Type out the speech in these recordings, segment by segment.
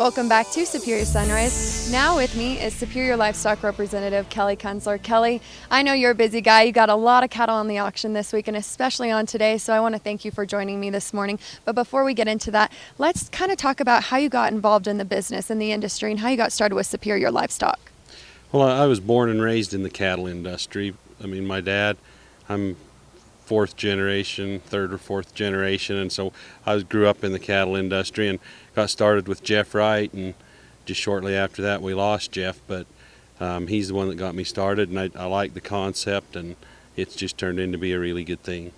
Welcome back to Superior Sunrise. Now with me is Superior Livestock Representative Kelly Kunzler. Kelly, I know you're a busy guy. You got a lot of cattle on the auction this week and especially on today, so I want to thank you for joining me this morning. But before we get into that, let's kind of talk about how you got involved in the business and the industry and how you got started with Superior Livestock. Well, I was born and raised in the cattle industry. I mean, my dad, I'm third or fourth generation, and so I grew up in the cattle industry and got started with Jeff Wright, and just shortly after that we lost Jeff, but he's the one that got me started, and I like the concept, and it's just turned into be a really good thing.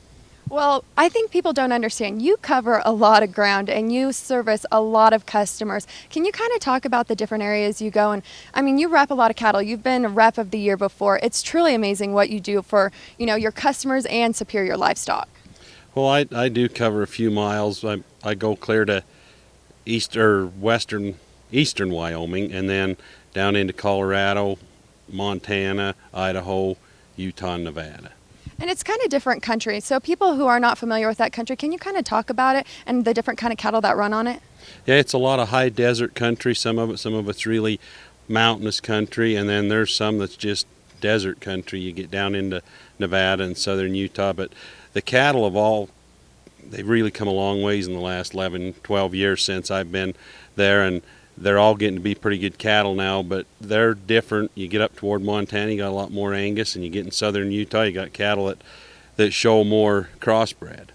Well, I think people don't understand. You cover a lot of ground and you service a lot of customers. Can you kind of talk about the different areas you go? And I mean, you rep a lot of cattle. You've been a rep of the year before. It's truly amazing what you do for, your customers and Superior Livestock. Well, I do cover a few miles. I go clear to eastern Wyoming, and then down into Colorado, Montana, Idaho, Utah, and Nevada. And it's kind of different country. So people who are not familiar with that country, can you kind of talk about it and the different kind of cattle that run on it? Yeah, it's a lot of high desert country. Some of it's really mountainous country, and then there's some that's just desert country. You get down into Nevada and southern Utah, but the cattle they've really come a long ways in the last 11, 12 years since I've been there, and they're all getting to be pretty good cattle now, but they're different. You get up toward Montana, you got a lot more Angus, and you get in southern Utah, you got cattle that show more crossbred.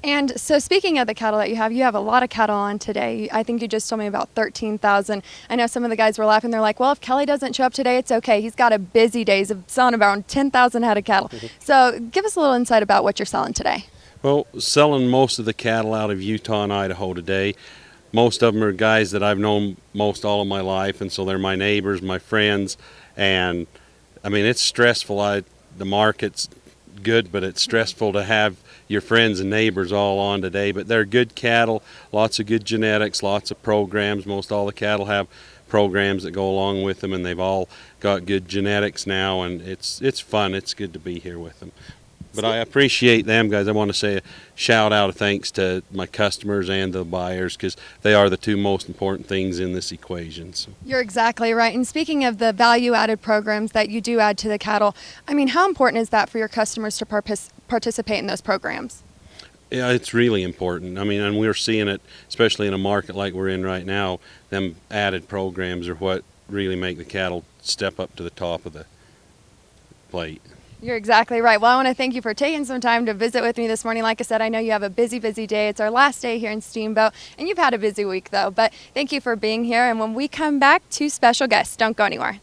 And so speaking of the cattle that you have a lot of cattle on today. I think you just told me about 13,000. I know some of the guys were laughing. They're like, well, if Kelly doesn't show up today, it's okay. He's got a busy day. He's selling about 10,000 head of cattle. So give us a little insight about what you're selling today. Well, selling most of the cattle out of Utah and Idaho today. Most of them are guys that I've known most all of my life, and so they're my neighbors, my friends, and I mean, it's stressful. The market's good, but it's stressful to have your friends and neighbors all on today, but they're good cattle, lots of good genetics, lots of programs. Most all the cattle have programs that go along with them, and they've all got good genetics now, and it's fun. It's good to be here with them. But I appreciate them, guys. I want to say a shout out of thanks to my customers and the buyers, because they are the two most important things in this equation. So. You're exactly right. And speaking of the value-added programs that you do add to the cattle, I mean, how important is that for your customers to participate in those programs? Yeah, it's really important. I mean, and we're seeing it, especially in a market like we're in right now. Them added programs are what really make the cattle step up to the top of the plate. You're exactly right. Well, I want to thank you for taking some time to visit with me this morning. Like I said, I know you have a busy day. It's our last day here in Steamboat, and you've had a busy week, though. But thank you for being here. And when we come back, two special guests. Don't go anywhere.